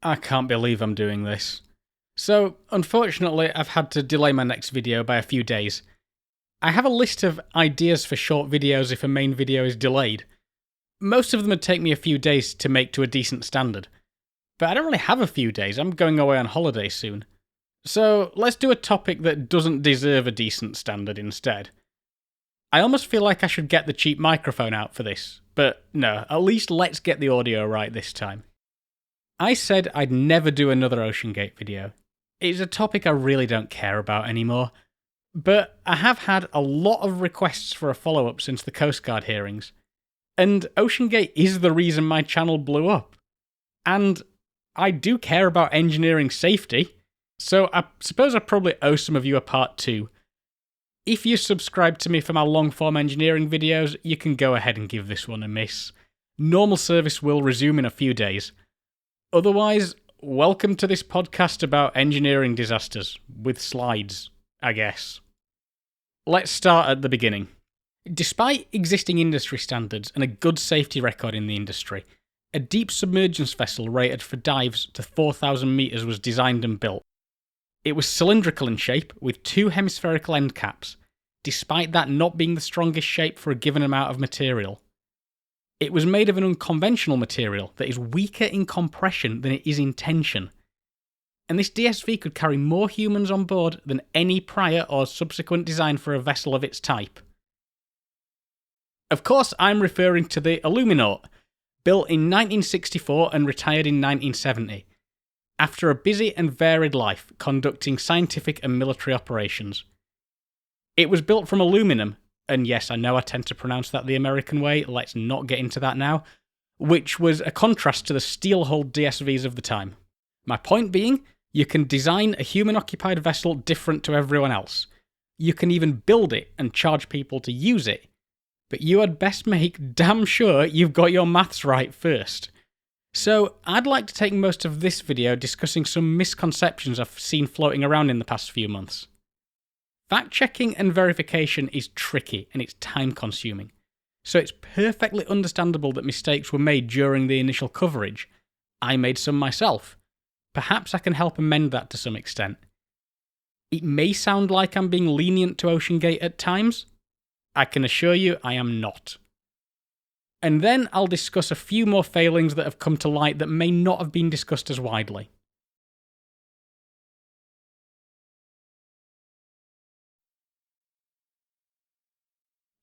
I can't believe I'm doing this. So, unfortunately, I've had to delay my next video by a few days. I have a list of ideas for short videos if a main video is delayed. Most of them would take me a few days to make to a decent standard. But I don't really have a few days, I'm going away on holiday soon. So, let's do a topic that doesn't deserve a decent standard instead. I almost feel like I should get the cheap microphone out for this, but no, at least let's get the audio right this time. I said I'd never do another Oceangate video. It's a topic I really don't care about anymore, but I have had a lot of requests for a follow-up since the Coast Guard hearings, and Oceangate is the reason my channel blew up. And I do care about engineering safety, so I suppose I probably owe some of you a part 2. If you subscribe to me for my long-form engineering videos, you can go ahead and give this one a miss. Normal service will resume in a few days. Otherwise, welcome to this podcast about engineering disasters, with slides, I guess. Let's start at the beginning. Despite existing industry standards and a good safety record in the industry, a deep submergence vessel rated for dives to 4,000 metres was designed and built. It was cylindrical in shape, with 2 hemispherical end caps, despite that not being the strongest shape for a given amount of material. It was made of an unconventional material that is weaker in compression than it is in tension. And this DSV could carry more humans on board than any prior or subsequent design for a vessel of its type. Of course, I'm referring to the Illuminaut, built in 1964 and retired in 1970. After a busy and varied life conducting scientific and military operations. It was built from aluminum, and yes, I know I tend to pronounce that the American way, let's not get into that now, which was a contrast to the steel-hulled DSVs of the time. My point being, you can design a human-occupied vessel different to everyone else. You can even build it and charge people to use it, but you had best make damn sure you've got your maths right first. So, I'd like to take most of this video discussing some misconceptions I've seen floating around in the past few months. Fact-checking and verification is tricky and it's time-consuming, so it's perfectly understandable that mistakes were made during the initial coverage. I made some myself. Perhaps I can help amend that to some extent. It may sound like I'm being lenient to Oceangate at times. I can assure you I am not. And then I'll discuss a few more failings that have come to light that may not have been discussed as widely.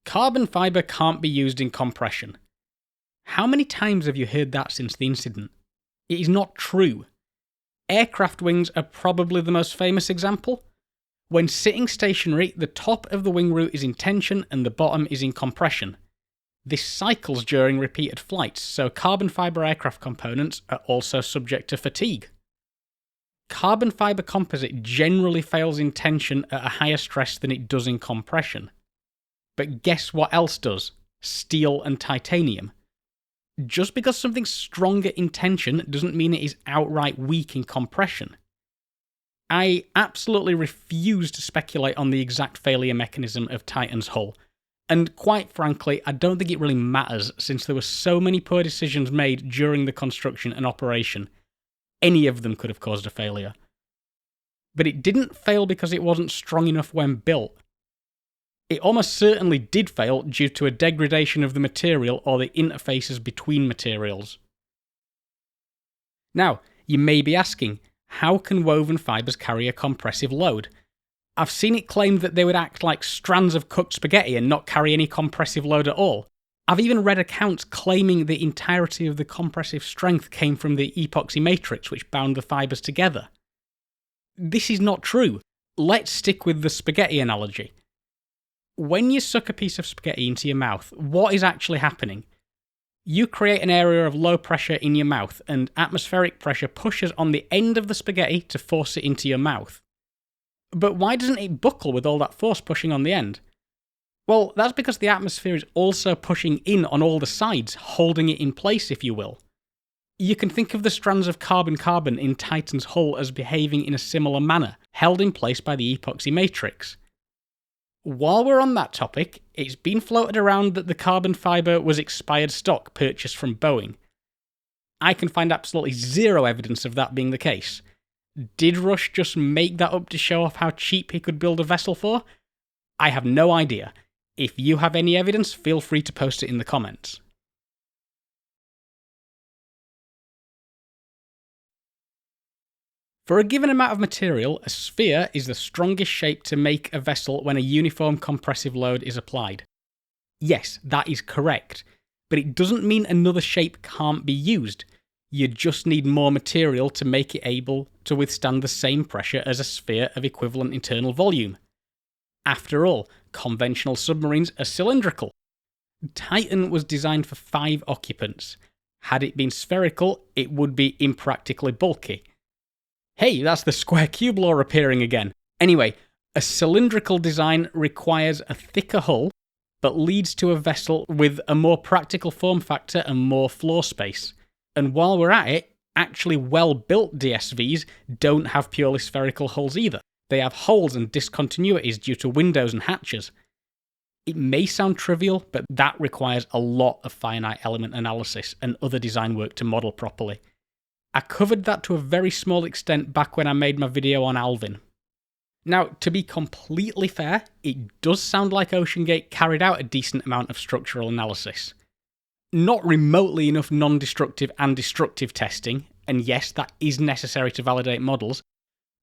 Carbon fibre can't be used in compression. How many times have you heard that since the incident? It is not true. Aircraft wings are probably the most famous example. When sitting stationary, the top of the wing root is in tension and the bottom is in compression. This cycles during repeated flights, so carbon fibre aircraft components are also subject to fatigue. Carbon fibre composite generally fails in tension at a higher stress than it does in compression. But guess what else does? Steel and titanium. Just because something's stronger in tension doesn't mean it is outright weak in compression. I absolutely refuse to speculate on the exact failure mechanism of Titan's hull. And quite frankly, I don't think it really matters since there were so many poor decisions made during the construction and operation. Any of them could have caused a failure. But it didn't fail because it wasn't strong enough when built. It almost certainly did fail due to a degradation of the material or the interfaces between materials. Now, you may be asking, how can woven fibres carry a compressive load? I've seen it claimed that they would act like strands of cooked spaghetti and not carry any compressive load at all. I've even read accounts claiming the entirety of the compressive strength came from the epoxy matrix which bound the fibres together. This is not true. Let's stick with the spaghetti analogy. When you suck a piece of spaghetti into your mouth, what is actually happening? You create an area of low pressure in your mouth, and atmospheric pressure pushes on the end of the spaghetti to force it into your mouth. But why doesn't it buckle with all that force pushing on the end? Well, that's because the atmosphere is also pushing in on all the sides, holding it in place, if you will. You can think of the strands of carbon-carbon in Titan's hull as behaving in a similar manner, held in place by the epoxy matrix. While we're on that topic, it's been floated around that the carbon fibre was expired stock purchased from Boeing. I can find absolutely zero evidence of that being the case. Did Rush just make that up to show off how cheap he could build a vessel for? I have no idea. If you have any evidence, feel free to post it in the comments. For a given amount of material, a sphere is the strongest shape to make a vessel when a uniform compressive load is applied. Yes, that is correct, but it doesn't mean another shape can't be used. You just need more material to make it able to withstand the same pressure as a sphere of equivalent internal volume. After all, conventional submarines are cylindrical. Titan was designed for 5 occupants. Had it been spherical, it would be impractically bulky. Hey, that's the square cube law appearing again. Anyway, a cylindrical design requires a thicker hull, but leads to a vessel with a more practical form factor and more floor space. And while we're at it, actually well-built DSVs don't have purely spherical hulls either. They have holes and discontinuities due to windows and hatches. It may sound trivial, but that requires a lot of finite element analysis and other design work to model properly. I covered that to a very small extent back when I made my video on Alvin. Now, to be completely fair, it does sound like Oceangate carried out a decent amount of structural analysis. Not remotely enough non-destructive and destructive testing, and yes, that is necessary to validate models,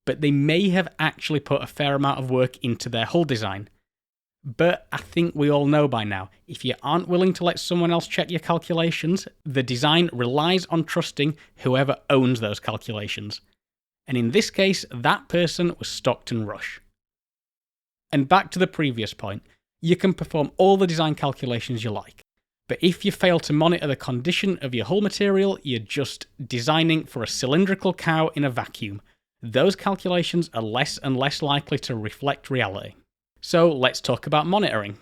but they may have actually put a fair amount of work into their hull design. But I think we all know by now, if you aren't willing to let someone else check your calculations, the design relies on trusting whoever owns those calculations. And in this case, that person was Stockton Rush. And back to the previous point, you can perform all the design calculations you like. But if you fail to monitor the condition of your hull material, you're just designing for a cylindrical cow in a vacuum. Those calculations are less and less likely to reflect reality. So let's talk about monitoring.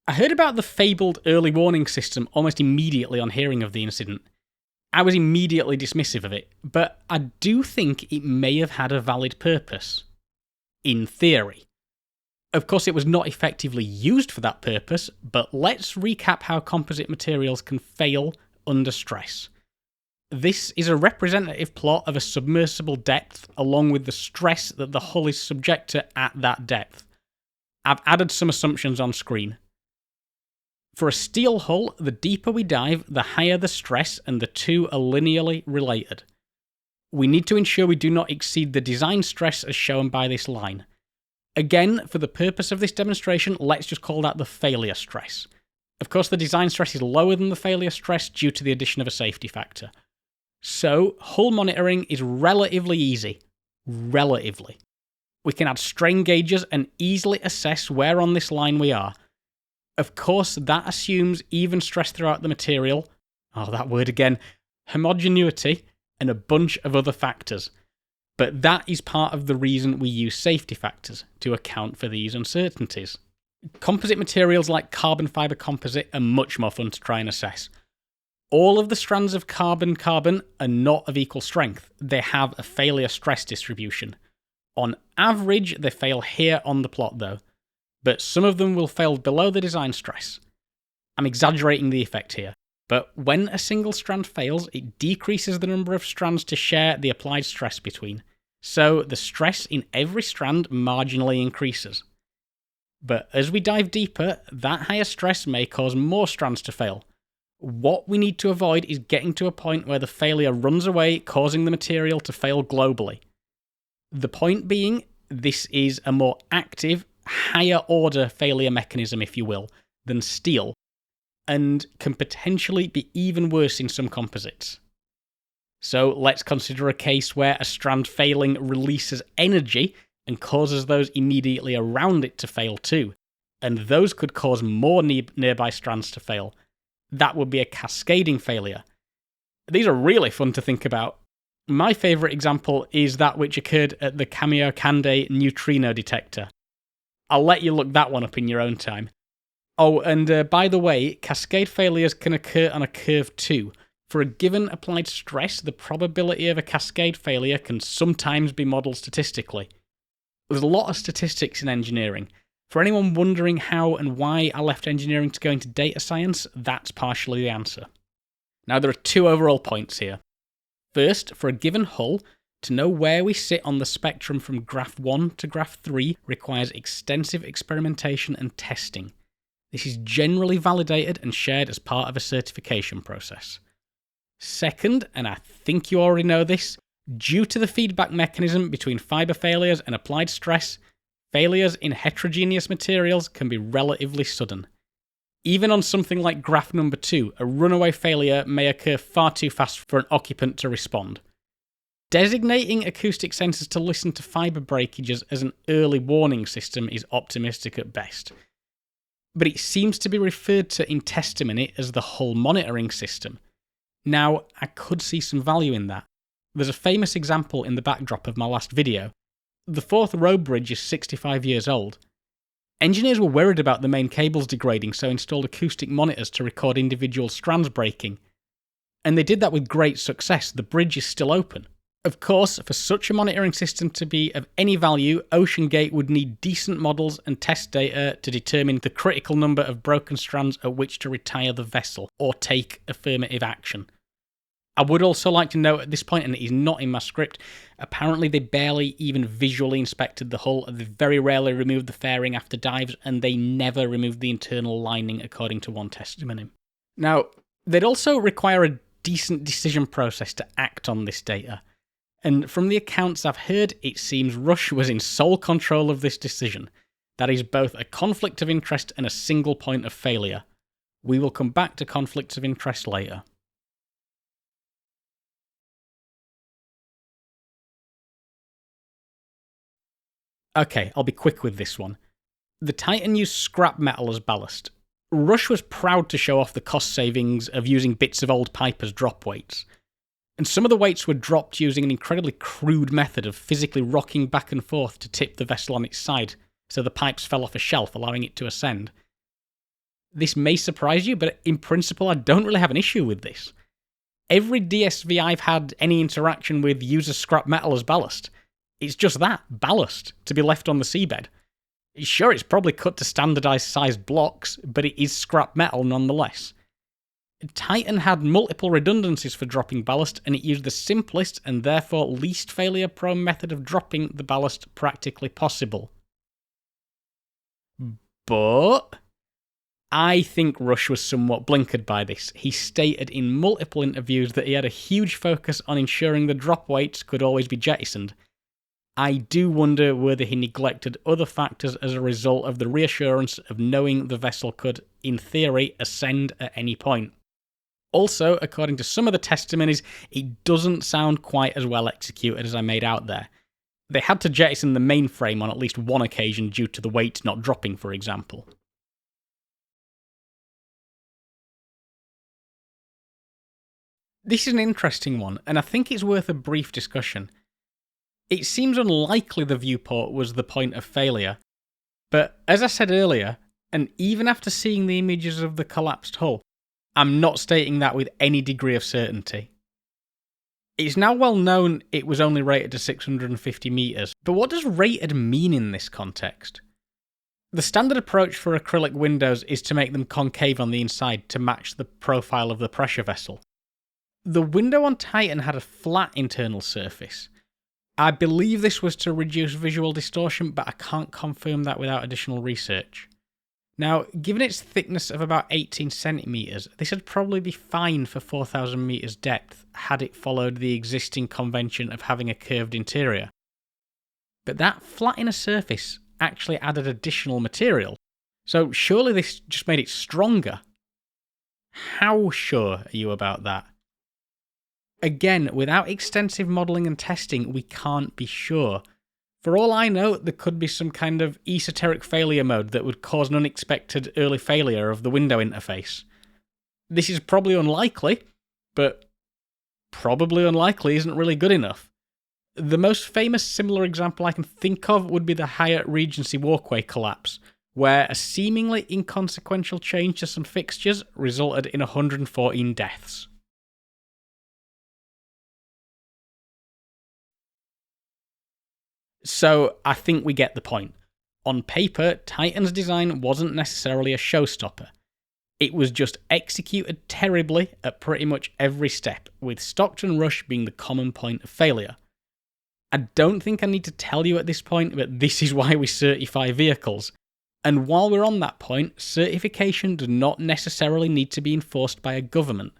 I heard about the fabled early warning system almost immediately on hearing of the incident. I was immediately dismissive of it, but I do think it may have had a valid purpose. In theory. Of course, it was not effectively used for that purpose, but let's recap how composite materials can fail under stress. This is a representative plot of a submersible depth along with the stress that the hull is subject to at that depth. I've added some assumptions on screen. For a steel hull, the deeper we dive, the higher the stress, and the two are linearly related. We need to ensure we do not exceed the design stress as shown by this line. Again, for the purpose of this demonstration, let's just call that the failure stress. Of course, the design stress is lower than the failure stress due to the addition of a safety factor. So, hull monitoring is relatively easy. Relatively. We can add strain gauges and easily assess where on this line we are. Of course, that assumes even stress throughout the material, that word again, homogeneity, and a bunch of other factors. But that is part of the reason we use safety factors, to account for these uncertainties. Composite materials like carbon fibre composite are much more fun to try and assess. All of the strands of carbon-carbon are not of equal strength. They have a failure stress distribution. On average, they fail here on the plot though, but some of them will fail below the design stress. I'm exaggerating the effect here, but when a single strand fails, it decreases the number of strands to share the applied stress between, so the stress in every strand marginally increases. But as we dive deeper, that higher stress may cause more strands to fail. What we need to avoid is getting to a point where the failure runs away, causing the material to fail globally. The point being, this is a more active, higher order failure mechanism, if you will, than steel, and can potentially be even worse in some composites. So let's consider a case where a strand failing releases energy and causes those immediately around it to fail too, and those could cause more nearby strands to fail. That would be a cascading failure. These are really fun to think about. My favourite example is that which occurred at the Kamiokande neutrino detector. I'll let you look that one up in your own time. Oh, and by the way, cascade failures can occur on a curve too. For a given applied stress, the probability of a cascade failure can sometimes be modelled statistically. There's a lot of statistics in engineering. For anyone wondering how and why I left engineering to go into data science, that's partially the answer. Now, there are two overall points here. First, for a given hull, to know where we sit on the spectrum from graph 1 to graph 3 requires extensive experimentation and testing. This is generally validated and shared as part of a certification process. Second, and I think you already know this, due to the feedback mechanism between fibre failures and applied stress, failures in heterogeneous materials can be relatively sudden. Even on something like graph number 2, a runaway failure may occur far too fast for an occupant to respond. Designating acoustic sensors to listen to fibre breakages as an early warning system is optimistic at best. But it seems to be referred to in testimony as the hull monitoring system. Now, I could see some value in that. There's a famous example in the backdrop of my last video. The Forth Road Bridge is 65 years old. Engineers were worried about the main cables degrading, so installed acoustic monitors to record individual strands breaking. And they did that with great success. The bridge is still open. Of course, for such a monitoring system to be of any value, Oceangate would need decent models and test data to determine the critical number of broken strands at which to retire the vessel, or take affirmative action. I would also like to note at this point, and it is not in my script, apparently they barely even visually inspected the hull, they very rarely removed the fairing after dives, and they never removed the internal lining according to one testimony. Now, they'd also require a decent decision process to act on this data. And from the accounts I've heard, it seems Rush was in sole control of this decision. That is both a conflict of interest and a single point of failure. We will come back to conflicts of interest later. Okay, I'll be quick with this one. The Titan used scrap metal as ballast. Rush was proud to show off the cost savings of using bits of old pipe as drop weights. And some of the weights were dropped using an incredibly crude method of physically rocking back and forth to tip the vessel on its side, so the pipes fell off a shelf, allowing it to ascend. This may surprise you, but in principle I don't really have an issue with this. Every DSV I've had any interaction with uses scrap metal as ballast. It's just that, ballast, to be left on the seabed. Sure, it's probably cut to standardised sized blocks, but it is scrap metal nonetheless. Titan had multiple redundancies for dropping ballast, and it used the simplest and therefore least failure-prone method of dropping the ballast practically possible. But I think Rush was somewhat blinkered by this. He stated in multiple interviews that he had a huge focus on ensuring the drop weights could always be jettisoned. I do wonder whether he neglected other factors as a result of the reassurance of knowing the vessel could, in theory, ascend at any point. Also, according to some of the testimonies, it doesn't sound quite as well executed as I made out there. They had to jettison the mainframe on at least one occasion due to the weight not dropping, for example. This is an interesting one, and I think it's worth a brief discussion. It seems unlikely the viewport was the point of failure, but as I said earlier, and even after seeing the images of the collapsed hull, I'm not stating that with any degree of certainty. It's now well known it was only rated to 650 metres, but what does rated mean in this context? The standard approach for acrylic windows is to make them concave on the inside to match the profile of the pressure vessel. The window on Titan had a flat internal surface. I believe this was to reduce visual distortion, but I can't confirm that without additional research. Now, given its thickness of about 18 centimetres, this would probably be fine for 4,000 metres depth had it followed the existing convention of having a curved interior. But that flat inner surface actually added additional material, so surely this just made it stronger. How sure are you about that? Again, without extensive modelling and testing, we can't be sure. For all I know, there could be some kind of esoteric failure mode that would cause an unexpected early failure of the window interface. This is probably unlikely, but probably unlikely isn't really good enough. The most famous similar example I can think of would be the Hyatt Regency walkway collapse, where a seemingly inconsequential change to some fixtures resulted in 114 deaths. So I think we get the point. On paper, Titan's design wasn't necessarily a showstopper. It was just executed terribly at pretty much every step, with Stockton Rush being the common point of failure. I don't think I need to tell you at this point, but this is why we certify vehicles. And while we're on that point, certification does not necessarily need to be enforced by a government.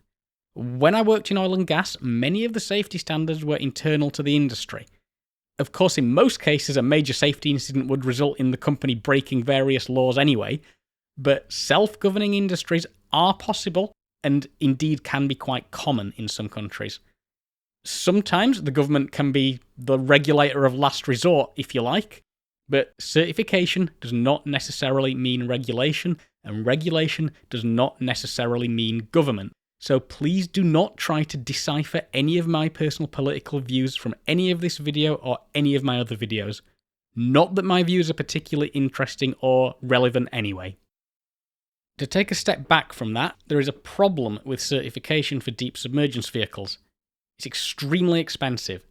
When I worked in oil and gas, many of the safety standards were internal to the industry. Of course, in most cases, a major safety incident would result in the company breaking various laws anyway, but self-governing industries are possible and indeed can be quite common in some countries. Sometimes the government can be the regulator of last resort, if you like, but certification does not necessarily mean regulation, and regulation does not necessarily mean government. So please do not try to decipher any of my personal political views from any of this video or any of my other videos. Not that my views are particularly interesting or relevant anyway. To take a step back from that, there is a problem with certification for deep submergence vehicles. It's extremely expensive.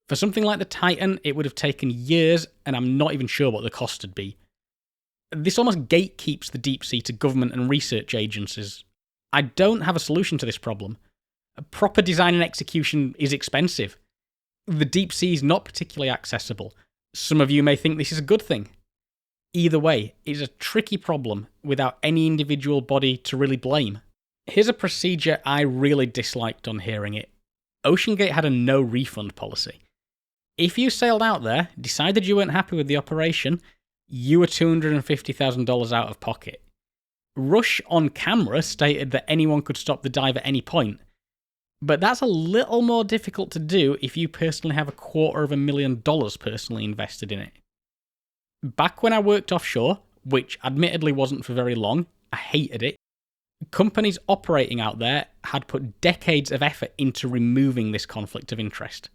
For something like the Titan, it would have taken years, and I'm not even sure what the cost would be. This almost gatekeeps the deep sea to government and research agencies. I don't have a solution to this problem. Proper design and execution is expensive. The deep sea is not particularly accessible. Some of you may think this is a good thing. Either way, it's a tricky problem without any individual body to really blame. Here's a procedure I really disliked on hearing it. Oceangate had a no refund policy. If you sailed out there, decided you weren't happy with the operation, you were $250,000 out of pocket. Rush on camera stated that anyone could stop the dive at any point, but that's a little more difficult to do if you personally have $250,000 personally invested in it. Back when I worked offshore, which admittedly wasn't for very long, I hated it, companies operating out there had put decades of effort into removing this conflict of interest.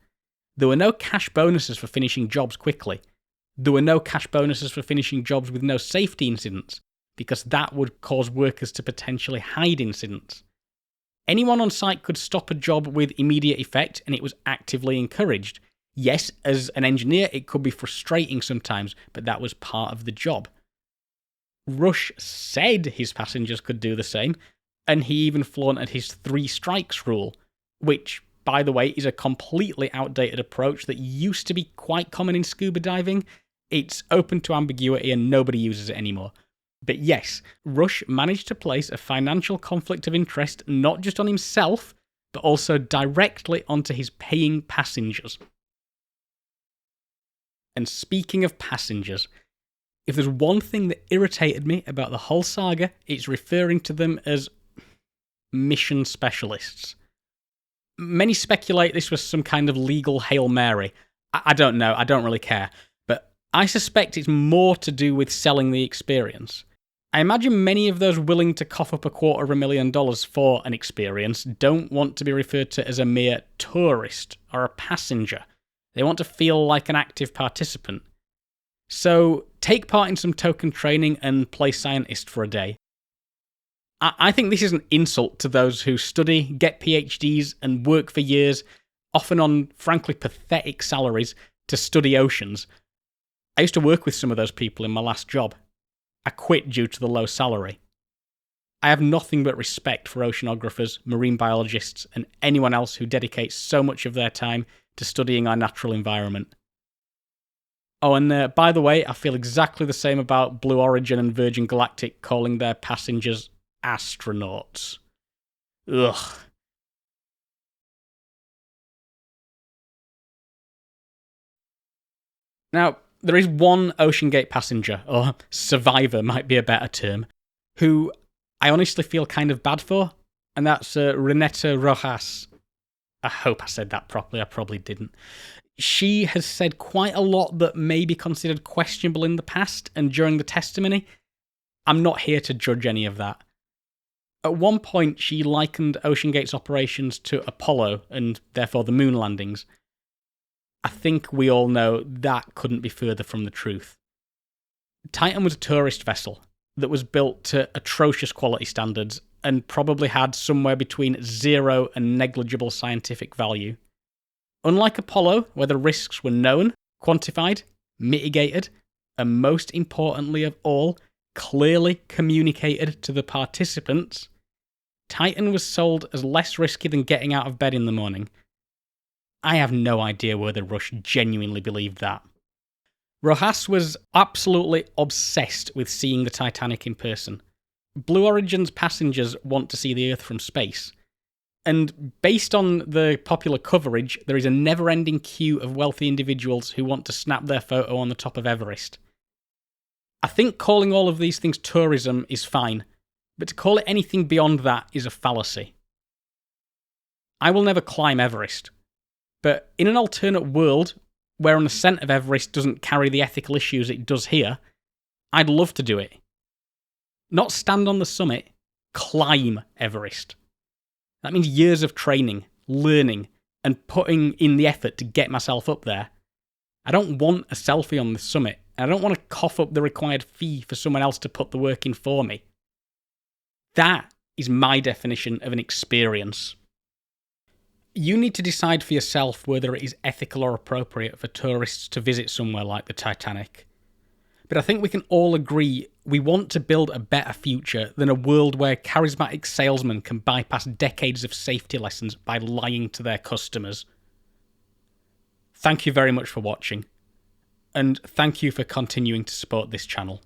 There were no cash bonuses for finishing jobs quickly. There were no cash bonuses for finishing jobs with no safety incidents, because that would cause workers to potentially hide incidents. Anyone on site could stop a job with immediate effect, and it was actively encouraged. Yes, as an engineer, it could be frustrating sometimes, but that was part of the job. Rush said his passengers could do the same, and he even flaunted his 3 strikes rule, which, by the way, is a completely outdated approach that used to be quite common in scuba diving. It's open to ambiguity and nobody uses it anymore. But yes, Rush managed to place a financial conflict of interest not just on himself, but also directly onto his paying passengers. And speaking of passengers, if there's one thing that irritated me about the whole saga, it's referring to them as mission specialists. Many speculate this was some kind of legal Hail Mary. I don't know, I don't really care. But I suspect it's more to do with selling the experience. I imagine many of those willing to cough up $250,000 for an experience don't want to be referred to as a mere tourist or a passenger. They want to feel like an active participant. So take part in some token training and play scientist for a day. I think this is an insult to those who study, get PhDs, and work for years, often on frankly pathetic salaries, to study oceans. I used to work with some of those people in my last job. I quit due to the low salary. I have nothing but respect for oceanographers, marine biologists, and anyone else who dedicates so much of their time to studying our natural environment. Oh, and by the way, I feel exactly the same about Blue Origin and Virgin Galactic calling their passengers astronauts. Ugh. Now, there is one Oceangate passenger, or survivor might be a better term, who I honestly feel kind of bad for, and that's Reneta Rojas. I hope I said that properly, I probably didn't. She has said quite a lot that may be considered questionable in the past and during the testimony. I'm not here to judge any of that. At one point, she likened Oceangate's operations to Apollo and therefore the moon landings. I think we all know that couldn't be further from the truth. Titan was a tourist vessel that was built to atrocious quality standards and probably had somewhere between zero and negligible scientific value. Unlike Apollo, where the risks were known, quantified, mitigated, and most importantly of all, clearly communicated to the participants, Titan was sold as less risky than getting out of bed in the morning. I have no idea whether Rush genuinely believed that. Rojas was absolutely obsessed with seeing the Titanic in person. Blue Origin's passengers want to see the Earth from space. And based on the popular coverage, there is a never-ending queue of wealthy individuals who want to snap their photo on the top of Everest. I think calling all of these things tourism is fine, but to call it anything beyond that is a fallacy. I will never climb Everest, but in an alternate world where an ascent of Everest doesn't carry the ethical issues it does here, I'd love to do it. Not stand on the summit, climb Everest. That means years of training, learning, and putting in the effort to get myself up there. I don't want a selfie on the summit, and I don't want to cough up the required fee for someone else to put the work in for me. That is my definition of an experience. You need to decide for yourself whether it is ethical or appropriate for tourists to visit somewhere like the Titanic. But I think we can all agree we want to build a better future than a world where charismatic salesmen can bypass decades of safety lessons by lying to their customers. Thank you very much for watching, and thank you for continuing to support this channel.